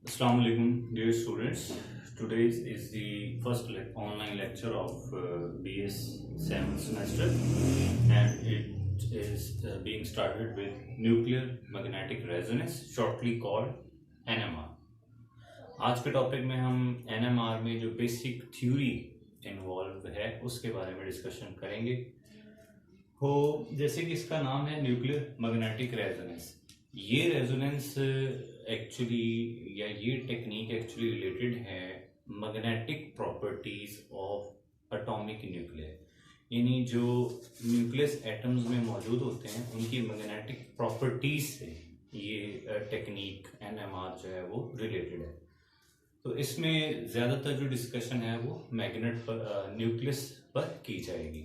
Assalamu alaikum, dear students. Today is the first online lecture of BS 7th semester, and it is being started with nuclear magnetic resonance, shortly called NMR. आज के topic में हम NMR में जो basic theory involve है उसके बारे में डिस्कशन करेंगे। हो जैसे कि इसका नाम है न्यूक्लियर मैग्नेटिक रेजोनेंस। ये रेजोनेंस एक्चुअली या ये टेक्निक एक्चुअली रिलेटेड है magnetic properties of atomic nuclear, यानी जो न्यूक्लियस एटम्स में मौजूद होते हैं उनकी मैग्नेटिक प्रॉपर्टीज से ये टेक्निक NMR जो है वो रिलेटेड है। तो इसमें ज़्यादातर जो डिस्कशन है वो मैग्नेट पर न्यूक्लियस पर की जाएगी।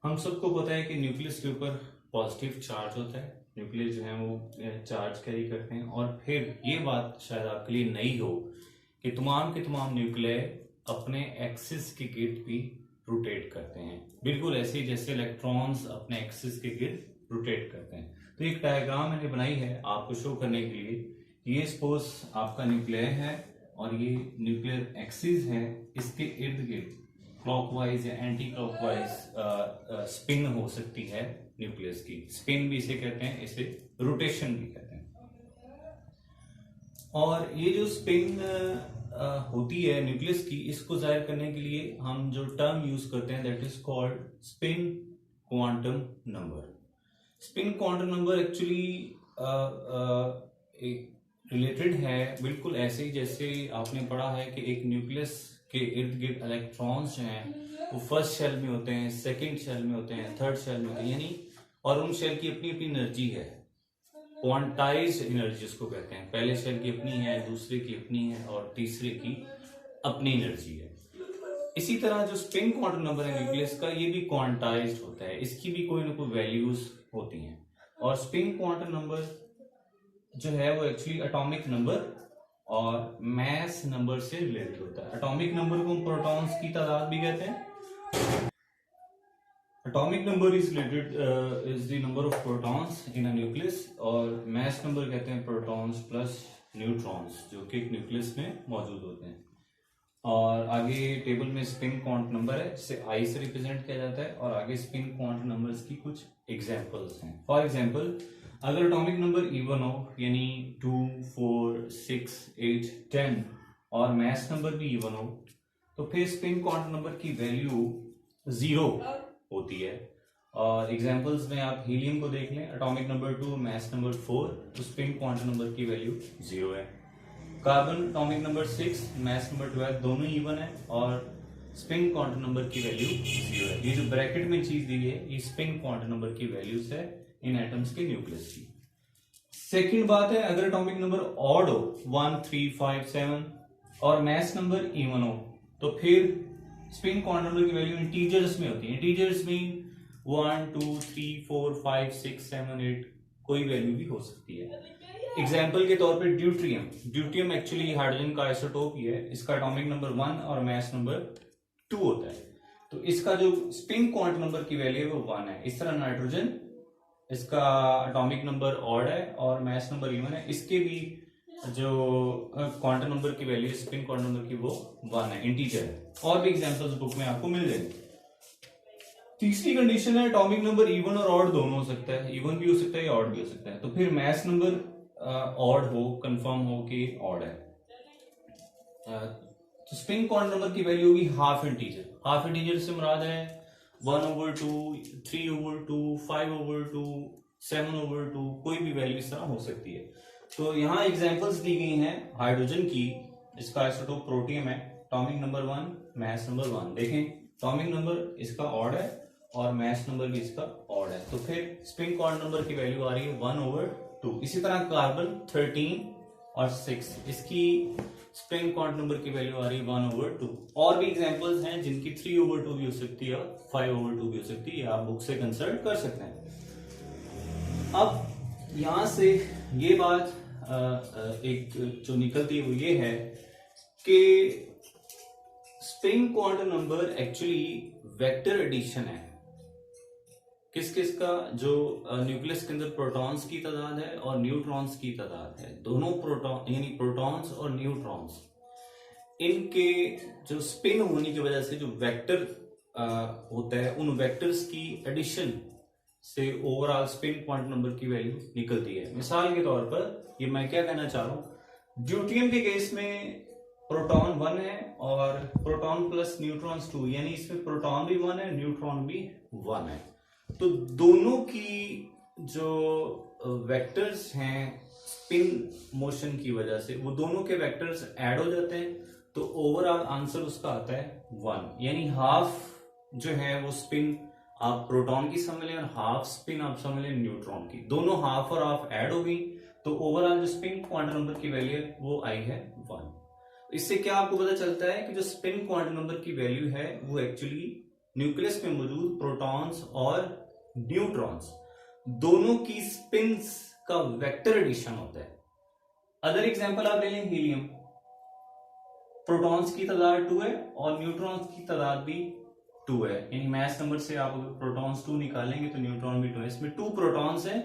हम सबको पता है कि न्यूक्लियस के ऊपर पॉजिटिव चार्ज होता है, न्यूक्लियस जो है वो चार्ज कैरी करते हैं। और फिर ये बात शायद आपके लिए नई हो कि तमाम के तमाम न्यूक्लियर अपने एक्सिस के गिर्द भी रोटेट करते हैं, बिल्कुल ऐसे ही जैसे इलेक्ट्रॉन्स अपने एक्सिस के गिर्द रोटेट करते हैं। तो एक डायग्राम मैंने बनाई है आपको शो करने के लिए। ये सपोज आपका न्यूक्लियर है और ये न्यूक्लियर एक्सिस है, इसके इर्द गिर्द क्लॉकवाइज या एंटी क्लॉकवाइज स्पिन हो सकती है न्यूक्लियस की। स्पिन भी इसे कहते हैं, इसे रोटेशन भी कहते हैं। और ये जो स्पिन होती है न्यूक्लियस की, इसको जाहिर करने के लिए हम जो टर्म यूज करते हैं that is called spin quantum number. Spin quantum number actually related है बिल्कुल ऐसे ही जैसे आपने पढ़ा है कि एक न्यूक्लियस के इर्द गिर्द इलेक्ट्रॉन्स जो हैं वो फर्स्ट शेल में होते हैं, सेकंड शेल में होते हैं, थर्ड शेल में होते हैं, यानी और उन शेल की अपनी अपनी एनर्जी है, क्वांटाइज्ड एनर्जी जिसको कहते हैं। पहले शेल की अपनी है, दूसरे की अपनी है और तीसरे की अपनी एनर्जी है। इसी तरह जो स्पिन क्वांटम नंबर है न्यूक्लियस का, ये भी क्वांटाइज्ड होता है, इसकी भी कोई ना कोई वैल्यूज होती हैं। और स्पिन क्वांटम नंबर जो है वो एक्चुअली एटॉमिक नंबर और मैस नंबर से रिलेटेड होता है। एटॉमिक नंबर को हम प्रोटॉन्स की तादाद भी कहते हैं। Atomic number is related is the number of protons in a nucleus, और मैस नंबर कहते हैं प्रोटॉन्स प्लस न्यूट्रॉन्स जो कि एक न्यूक्लियस में मौजूद होते हैं। और आगे टेबल में स्पिन क्वांटम नंबर है जिसे I से रिप्रेजेंट किया जाता है, और आगे स्पिन क्वांटम नंबर्स की कुछ एग्जांपल्स हैं। फॉर एग्जांपल, अगर एटॉमिक नंबर इवन हो यानी 2, 4, 6, 8, 10 और मैस नंबर भी इवन हो, तो फिर स्पिन क्वांटम नंबर की वैल्यू 0 होती है। और एग्जांपल्स में आप हीलियम को देख लें, एटॉमिक नंबर 2, मैस नंबर 4, तो स्पिन क्वांटम नंबर की वैल्यू 0 है। Carbon atomic number 6, mass number 12 दोनों इवन है और स्पिन क्वांटम नंबर की वैल्यू 0 है। ये जो ब्रैकेट में चीज दी है ये स्पिन क्वांटम नंबर की वैल्यूज है इन एटम्स के न्यूक्लियस की। सेकंड बात है, अगर एटॉमिक नंबर ऑड हो 1, 3, 5, 7 और मैस नंबर इवन हो, तो फिर स्पिन क्वांटम नंबर की वैल्यू इंटीजर्स में होती है। इंटीजर्स मीन 1, 2, 3, 4, 5, 6, 7, 8 कोई वैल्यू भी हो सकती है। एग्जाम्पल के तौर पे ड्यूट्रियम, ड्यूट्रियम एक्चुअली हाइड्रोजन का आइसोटोप ही है, इसका एटॉमिक नंबर 1 और मैस नंबर 2 होता है, तो इसका जो स्पिन क्वांटम नंबर की वैल्यू है वो 1 है। इस तरह नाइट्रोजन, इसका एटॉमिक नंबर ऑड है और मैस नंबर इवन है, इसके भी जो क्वांटम नंबर की वैल्यू स्पिन क्वांटम नंबर की वो 1 है, इंटीजर है। और भी एग्जांपल्स बुक में आपको मिल जाएंगे। तीसरी कंडीशन है एटॉमिक नंबर इवन और ऑड दोनों हो सकता है, इवन भी हो सकता है या ऑड भी हो सकता है। तो फिर मैस नंबर ऑड हो, कंफर्म हो कि ऑड है, तो स्पिन क्वांटम नंबर की वैल्यू होगी हाफ इंटीजर। हाफ इंटीजर से मुराद है 1/2, 3/2, 5/2, 7/2, कोई भी वैल्यू इस तरह हो सकती है। तो यहाँ एग्जांपल्स दी गई हैं हाइड्रोजन की, इसका आइसोटोप प्रोटियम है, एटॉमिक नंबर 1, मैस नंबर 1। देखें एटॉमिक नंबर इसका ऑड है और मैस नंबर भी इसका ऑड है, तो फिर स्पिन क्वांटम नंबर की वैल्यू आ रही है 1/2। इसी तरह कार्बन 13 और 6, इसकी स्पिन क्वांटम नंबर की वैल्यू आ रही है 1/2। और भी एग्जांपल्स हैं जिनकी 3/2 भी हो सकती है, 5/2 भी हो सकती है, आप बुक से कंसल्ट कर सकते हैं। अब यहां से ये बात एक जो निकलती है वो ये है कि spin quantum number actually vector addition है। किस किस का, जो न्यूक्लियस के अंदर प्रोटॉन्स की तादाद है और न्यूट्रॉन्स की तादाद है, दोनों प्रोटॉन यानी प्रोटॉन्स और न्यूट्रॉन्स, इनके जो स्पिन होने की वजह से जो वेक्टर होता है, उन वेक्टर्स की एडिशन से ओवरऑल स्पिन क्वांटम नंबर की वैल्यू निकलती है। मिसाल के तौर पर ये मैं क्या कहना चाह रहा हूं, ड्यूटियम के केस में प्रोटॉन 1 है और प्रोटॉन प्लस न्यूट्रॉन्स 2, यानी इसमें प्रोटॉन भी 1 है, न्यूट्रॉन भी 1 है। तो दोनों की जो वेक्टर्स हैं स्पिन मोशन की वजह से, वो दोनों के वेक्टर्स ऐड हो जाते हैं, तो ओवरऑल आंसर उसका आता है 1, यानी हाफ जो है वो स्पिन आप प्रोटॉन की समझ लें और हाफ स्पिन आप समझ लें न्यूट्रॉन की, दोनों हाफ और हाफ ऐड हो गई, तो ओवरऑल जो स्पिन क्वांटम नंबर की वैल्यू है वो आई है 1। इससे क्या आपको पता चलता है कि जो स्पिन क्वांटम नंबर की वैल्यू है वो एक्चुअली न्यूक्लियस में मौजूद प्रोटॉन्स और न्यूट्रॉन्स दोनों की स्पिन्स का वेक्टर एडिशन होता है। अदर एग्जांपल आप ले लें हीलियम, प्रोटॉन्स की तादाद 2 है और न्यूट्रॉन्स की तादाद भी 2 है, यानी मैथ नंबर से आप अगर प्रोटॉन्स 2 निकालेंगे तो न्यूट्रॉन भी 2 है। इसमें 2 प्रोटॉन्स हैं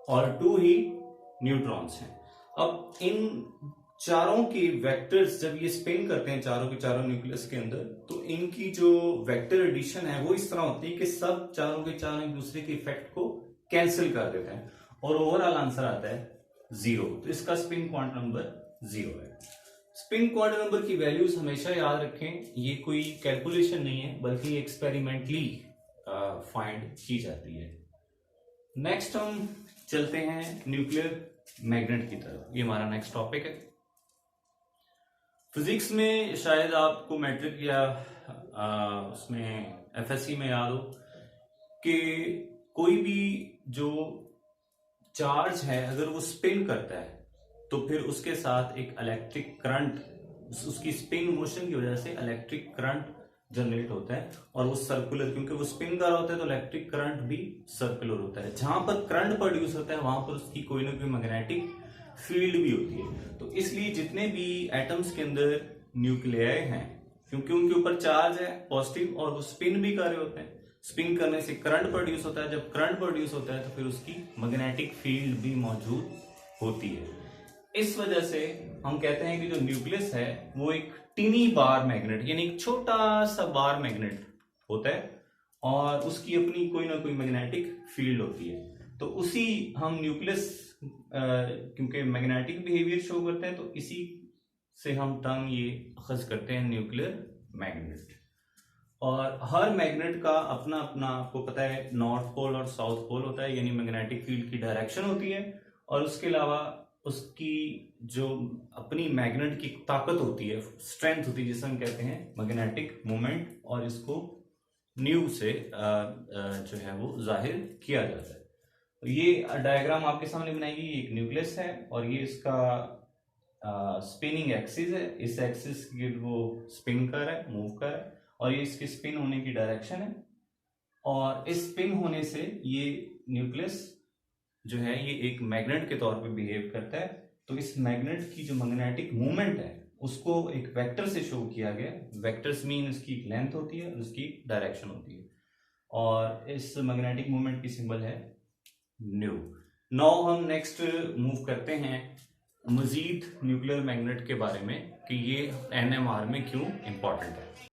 और 2 ही न्यूट्रॉन्स हैं। अब इन चारों के वेक्टर्स जब ये स्पिन करते हैं चारों के चारों न्यूक्लियस के अंदर, तो इनकी जो वेक्टर एडिशन है वो इस तरह होती है कि सब चारों के चारों एक दूसरे के इफेक्ट को कैंसिल कर देते हैं और ओवरऑल आंसर आता है 0। तो इसका स्पिन क्वांटम नंबर 0 है। स्पिन क्वांटम नंबर की वैल्यूज हमेशा याद रखें, ये कोई कैलकुलेशन नहीं है बल्कि एक्सपेरिमेंटली फाइंड की जाती है। नेक्स्ट हम चलते हैं न्यूक्लियर मैग्नेट की तरफ, ये हमारा नेक्स्ट टॉपिक है। फिजिक्स में शायद आपको मैट्रिक या उसमें एफएससी में याद हो कि कोई भी जो चार्ज है अगर वो स्पिन करता है तो फिर उसके साथ एक इलेक्ट्रिक करंट, उसकी स्पिन मोशन की वजह से इलेक्ट्रिक करंट जनरेट होता है और वो सर्कुलर, क्योंकि वो स्पिन कर रहा होता है तो इलेक्ट्रिक करंट भी सर्कुलर होता है। जहां पर करंट प्रोड्यूस होता है वहां पर उसकी कोई ना कोई मैग्नेटिक फील्ड भी होती है। तो इसलिए जितने भी एटम्स के अंदर न्यूक्लियाई हैं, क्योंकि उनके ऊपर चार्ज है पॉजिटिव और वो स्पिन भी कर रहे होते हैं, स्पिन करने से करंट प्रोड्यूस होता है, जब करंट प्रोड्यूस होता है तो फिर उसकी मैग्नेटिक फील्ड भी मौजूद होती है। इस वजह से हम कहते हैं कि जो न्यूक्लियस है वो एक टिनी बार मैग्नेट, यानी एक छोटा सा बार मैग्नेट होता है और उसकी अपनी कोई ना कोई मैग्नेटिक फील्ड होती है। तो उसी हम न्यूक्लियस क्योंकि मैग्नेटिक बिहेवियर शो करते हैं तो इसी से हम टर्म ये अखज करते हैं न्यूक्लियर मैग्नेट। और हर मैग्नेट का अपना अपना, आपको पता है, नॉर्थ पोल और साउथ पोल होता है, यानी मैग्नेटिक फील्ड की डायरेक्शन होती है और उसके अलावा उसकी जो अपनी मैग्नेट की ताकत होती है, स्ट्रेंथ होती है, जिसे हम कहते हैं मैग्नेटिक मोमेंट, और इसको न्यू से जो है वो जाहिर किया जाता है। तो ये डायग्राम आपके सामने बनाई गई, एक न्यूक्लियस है और ये इसका स्पिनिंग एक्सिस है, इस एक्सिस की वो स्पिन कर रहा है, मूव कर रहा है, और ये इसकी स्पिन होने की डायरेक्शन है और इस स्पिन होने से ये न्यूक्लियस जो है ये एक मैग्नेट के तौर पे बिहेव करता है। तो इस मैग्नेट की जो मैग्नेटिक मूवमेंट है उसको एक वेक्टर से शो किया गया। वेक्टर्स मीन उसकी लेंथ होती है, उसकी डायरेक्शन होती है, और इस मैग्नेटिक मूवमेंट की सिंबल है न्यू। नाउ हम नेक्स्ट मूव करते हैं मजीद न्यूक्लियर मैग्नेट के बारे में कि ये एनएमआर में क्यों इंपॉर्टेंट है।